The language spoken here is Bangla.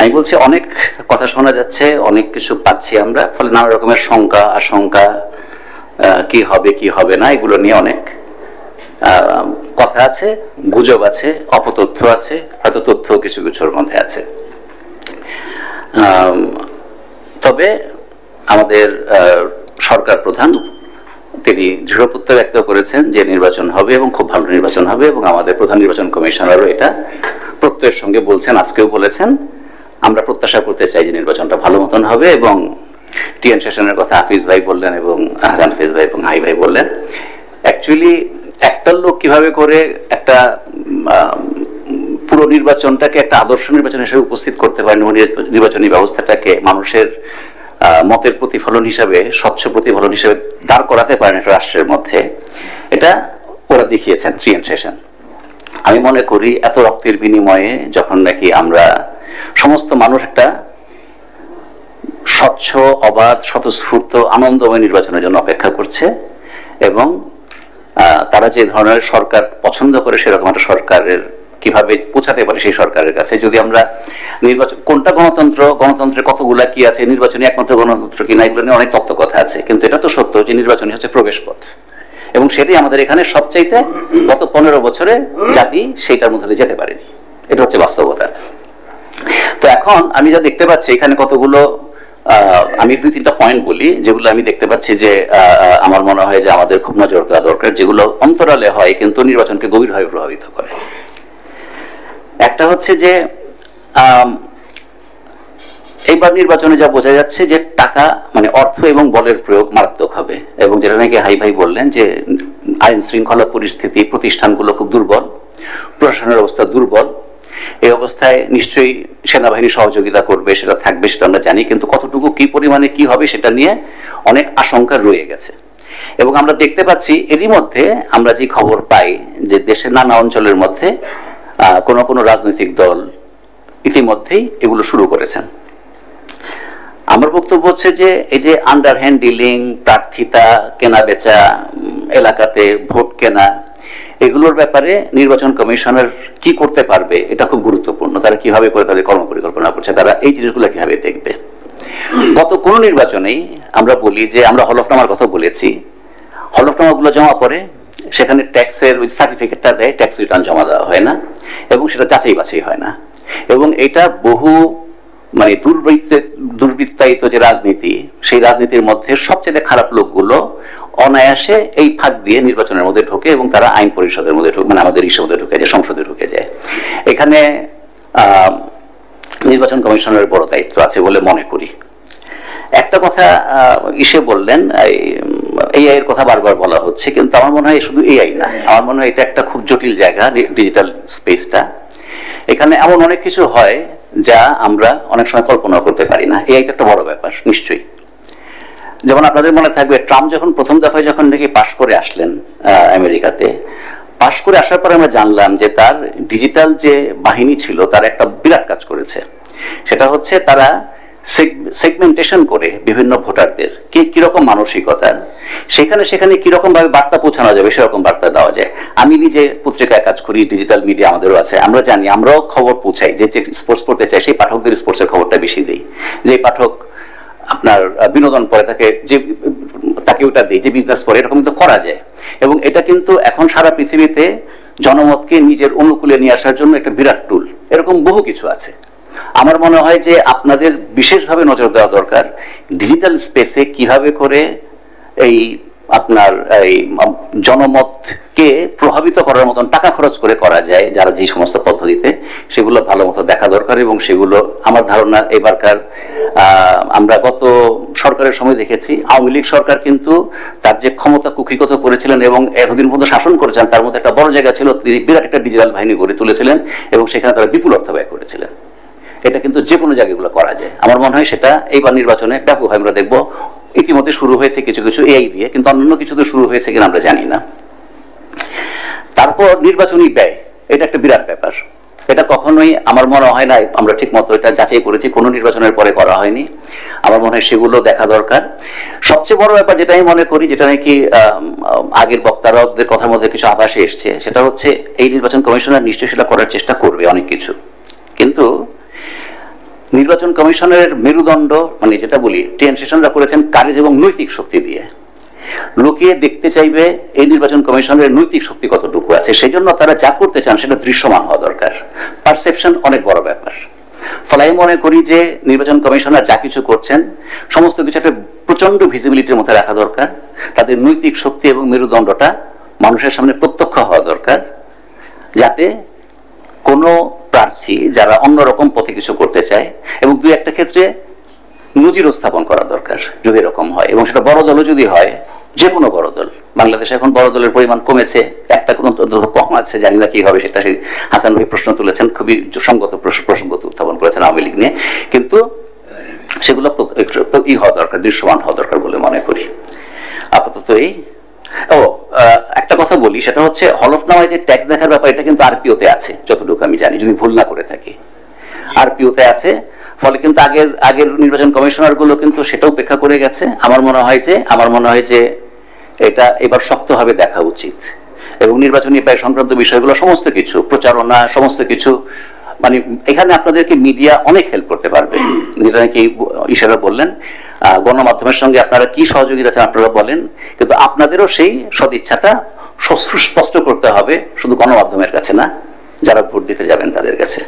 আমি বলছি অনেক কথা শোনা যাচ্ছে, অনেক কিছু পাচ্ছি আমরা, ফলে নানা রকমের শঙ্কা আশঙ্কা, কি হবে কি হবে না এগুলো নিয়ে অনেক কথা আছে, গুজব আছে, অপতথ্য আছে, হয়তো তথ্য কিছু কিছুর মধ্যে আছে। তবে আমাদের সরকার প্রধান তিনি দৃঢ় প্রত্যয় ব্যক্ত করেছেন যে নির্বাচন হবে এবং খুব ভালো নির্বাচন হবে, এবং আমাদের প্রধান নির্বাচন কমিশনারও এটা প্রত্যয়ের সঙ্গে বলছেন, আজকেও বলেছেন। আমরা প্রত্যাশা করতে চাই যে নির্বাচনটা ভালো মতন হবে, এবং টিএন সেশনের কথা হাফিজ ভাই বললেন এবং হাসান হাফিজ ভাই এবং হাই ভাই বললেন। অ্যাকচুয়ালি একটা লোক কিভাবে করে একটা পুরো নির্বাচনটাকে একটা আদর্শ নির্বাচন হিসেবে উপস্থিত করতে পারেন, নির্বাচনী ব্যবস্থাটাকে মানুষের মতের প্রতিফলন হিসাবে, স্বচ্ছ প্রতিফলন হিসাবে দাঁড় করাতে পারেন একটা রাষ্ট্রের মধ্যে, এটা ওরা দেখিয়েছেন টিএন সেশন। আমি মনে করি এত রক্তের বিনিময়ে যখন নাকি আমরা সমস্ত মানুষ একটা স্বচ্ছ, অবাধ, স্বতঃস্ফূর্ত, আনন্দময় নির্বাচনের জন্য অপেক্ষা করছে, এবং তারা যে ধরনের সরকার পছন্দ করে সেরকম একটা সরকারের কিভাবে পৌঁছাতে পারে সেই সরকারের কাছে। যদি আমরা নির্বাচন কোনটা গণতন্ত্র, গণতন্ত্রের কতগুলা কি আছে, নির্বাচনী একমাত্র গণতন্ত্র কিনা, এগুলো নিয়ে অনেক তত্ত্ব কথা আছে, কিন্তু এটা তো সত্য যে নির্বাচনই হচ্ছে প্রবেশ পথ, এবং সেটাই আমাদের এখানে সবচাইতে গত 15 বছরে জাতি সেইটার মধ্যে যেতে পারেনি। এটা হচ্ছে বাস্তবতা। তো এখন আমি যা দেখতে পাচ্ছি এখানে কতগুলো, আমি 2-3টা পয়েন্ট বলি যেগুলো আমি দেখতে পাচ্ছি যে আমার মনে হয় যে আমাদের খুব নজর দেওয়া দরকার, যেগুলো অন্তরালে হয় কিন্তু নির্বাচনকে গভীরভাবে প্রভাবিত করে। একটা হচ্ছে যে এইবার নির্বাচনে যা বোঝা যাচ্ছে যে টাকা মানে অর্থ এবং বলের প্রয়োগ মারাত্মক হবে, এবং যেটা নাকি হাই ভাই বললেন যে আইন শৃঙ্খলা পরিস্থিতি, প্রতিষ্ঠানগুলো খুব দুর্বল, প্রশাসনের অবস্থা দুর্বল। এই অবস্থায় নিশ্চয়ই সেনাবাহিনী সহযোগিতা করবে, সেটা থাকবে, সেটা আমরা জানি, কিন্তু কতটুকু কি পরিমাণে কি হবে সেটা নিয়ে অনেক আশঙ্কা রয়ে গেছে। এবং আমরা দেখতে পাচ্ছি এরই মধ্যে আমরা যে খবর পাই যে দেশের নানা অঞ্চলের মধ্যে কোন কোন রাজনৈতিক দল ইতিমধ্যেই এগুলো শুরু করেছেন। আমার বক্তব্য হচ্ছে যে এই যে আন্ডারহ্যান্ড ডিলিং, প্রার্থিতা কেনা বেচা, এলাকাতে ভোট কেনা, এগুলোর ব্যাপারে নির্বাচন কমিশনার কি করতে পারবে এটা খুব গুরুত্বপূর্ণ। তারা কিভাবে করে তাদের কর্মপরিকল্পনা করছে, তারা এই জিনিসগুলো কিভাবে দেখবে। গত কোন নির্বাচনেই আমরা বলি যে আমরা হলফনামার কথা বলেছি, হলফনামাগুলো জমা পড়ে, সেখানে ট্যাক্সের ওই সার্টিফিকেটটা দেয়, ট্যাক্স রিটার্ন জমা দেওয়া হয় না, এবং সেটা যাচাই বাছাই হয় না। এবং এটা বহু মানে দুর্বৃত্তায়িত যে রাজনীতি, সেই রাজনীতির মধ্যে সবচেয়ে খারাপ লোকগুলো অনায়াসে এই ফাঁক দিয়ে নির্বাচনের মধ্যে ঢোকে, এবং তারা আইন পরিষদের মধ্যে ঢোকে, মানে আমাদের ইসের মধ্যে ঢুকে যায়, সংসদে ঢুকে যায়। এখানে নির্বাচন কমিশনের বড় দায়িত্ব আছে বলে মনে করি। একটা কথা ইসে বললেন, এআই এর কথা বারবার বলা হচ্ছে, কিন্তু আমার মনে হয় শুধু এআই না, আমার মনে হয় এটা একটা খুব জটিল জায়গা, ডিজিটাল স্পেসটা। এখানে এমন অনেক কিছু হয় যা আমরা অনেক সময় কল্পনা করতে পারি না। এআই একটা বড় ব্যাপার নিশ্চয়ই। যেমন আপনাদের মনে থাকবে ট্রাম্প যখন প্রথম দফায় যখন নাকি পাশ করে আসলেন আমেরিকাতে, পাশ করে আসার পরে আমরা জানলাম যে তার ডিজিটাল যে বাহিনী ছিল তারা একটা বিরাট কাজ করেছে। সেটা হচ্ছে তারা সেগমেন্টেশন করে বিভিন্ন ভোটারদের কে কিরকম মানসিকতা, সেখানে সেখানে কিরকম ভাবে বার্তা পৌঁছানো যাবে সেরকম বার্তা দেওয়া যায়। আমি নিজে পত্রিকায় কাজ করি, ডিজিটাল মিডিয়া আমাদেরও আছে, আমরা জানি, আমরাও খবর পৌঁছাই। যে স্পোর্টস পড়তে চাই সেই পাঠকদের স্পোর্টসের খবরটা বেশি দিই, যে পাঠক আপনার বিনোদন পড়ে তাকে ওটা দিই, যে বিজনেস পড়ে, এরকম কিন্তু করা যায়। এবং এটা কিন্তু এখন সারা পৃথিবীতে জনমতকে নিজের অনুকূলে নিয়ে আসার জন্য একটা বিরাট টুল। এরকম বহু কিছু আছে। আমার মনে হয় যে আপনাদের বিশেষভাবে নজর দেওয়া দরকার ডিজিটাল স্পেসে কিভাবে করে এই আপনার এই জনমতকে প্রভাবিত করার মতন টাকা খরচ করে করা যায়, যারা যে সমস্ত পদ্ধতিতে, সেগুলো ভালো মতো দেখা দরকার। এবং সেগুলো আমার ধারণা এবারকার আমরা গত সরকারের সময় দেখেছি, আওয়ামী লীগ সরকার কিন্তু তার যে ক্ষমতা কুক্ষিগত করেছিলেন এবং এতদিন পর্যন্ত শাসন করেছেন, তার মধ্যে একটা বড় জায়গা ছিল, তিনি বিরাট একটা ডিজিটাল বাহিনী গড়ে তুলেছিলেন এবং সেখানে তারা বিপুল অর্থ ব্যয় করেছিলেন। এটা কিন্তু যে কোনো জায়গাগুলো করা যায়। আমার মনে হয় সেটা এইবার নির্বাচনে ব্যাপকভাবে আমরা দেখবো। ইতিমধ্যে শুরু হয়েছে কিছু কিছু এআই দিয়ে, কিন্তু অন্যান্য কিছু তো শুরু হয়েছে কিনা আমরা জানি না। তারপর নির্বাচনী ব্যয়, এটা একটা বিরাট ব্যাপার। এটা কখনোই আমার মনে হয় না আমরা ঠিক মতো এটা যাচাই করেছি, কোনো নির্বাচনের পরে করা হয়নি। আমার মনে হয় সেগুলো দেখা দরকার। সবচেয়ে বড় ব্যাপার যেটা আমি মনে করি, যেটা নাকি আগের বক্তারাদের কথার মধ্যে কিছু আভাসে এসছে, সেটা হচ্ছে এই নির্বাচন কমিশনার নিশ্চয়ই সেটা করার চেষ্টা করবে অনেক কিছু, কিন্তু নির্বাচন কমিশনের মেরুদণ্ড মানে যেটা বলি টেনশনরা করেছেন কারেজ এবং নৈতিক শক্তি দিয়ে। লোকে দেখতে চাইবে এই নির্বাচন কমিশনের নৈতিক শক্তি কতটুকু আছে, সেই জন্য তারা যা করতে চান সেটা দৃশ্যমান হওয়া দরকার। পারসেপশন অনেক বড় ব্যাপার। ফলে আমি মনে করি যে নির্বাচন কমিশনার যা কিছু করছেন সমস্ত কিছু একটা প্রচন্ড ভিজিবিলিটির মধ্যে রাখা দরকার। তাদের নৈতিক শক্তি এবং মেরুদণ্ডটা মানুষের সামনে প্রত্যক্ষ হওয়া দরকার, যাতে কোনো প্রার্থী যারা অন্যরকম পথে কিছু করতে চায়, এবং দুই একটা ক্ষেত্রে নজিরও স্থাপন করা দরকার যদি এরকম হয়, এবং সেটা বড় দলও যদি হয়, যে কোনো বড় দল। বাংলাদেশে এখন বড় দলের পরিমাণ কমেছে, একটা কোনো কম আছে, জানি না কি হবে সেটা। সেই হাসান ভাই প্রশ্ন তুলেছেন, খুবই সঙ্গত প্রসঙ্গ উত্থাপন করেছেন আওয়ামী লীগ নিয়ে, কিন্তু সেগুলো হওয়া দরকার, দৃশ্যমান হওয়া দরকার বলে মনে করি। আপাতত এই একটা কথা বলি, সেটা হচ্ছে হলফনামায় যে ট্যাক্স দেখার ব্যাপার, এটা কিন্তু আরপিওতে আছে যতটুকু আমি জানি, যদি ভুল না করে থাকি আরপিওতে আছে। ফলে কিন্তু আগের নির্বাচন কমিশনার গুলো কিন্তু সেটা উপেক্ষা করে গেছে। আমার মনে হয় যে এটা এবার শক্তভাবে দেখা উচিত, এবং নির্বাচনী ব্যয় সংক্রান্ত বিষয়গুলো সমস্ত কিছু প্রচারণা সমস্ত কিছু, মানে এখানে আপনাদেরকে মিডিয়া অনেক হেল্প করতে পারবে। যেটা নাকি ইশারা বললেন, গণমাধ্যমের সঙ্গে আপনারা কি সহযোগিতা চান আপনারা বলেন, কিন্তু আপনাদেরও সেই সদিচ্ছাটা সুস্পষ্ট করতে হবে, শুধু গণমাধ্যমের কাছে না, যারা ভোট দিতে যাবেন তাদের কাছে।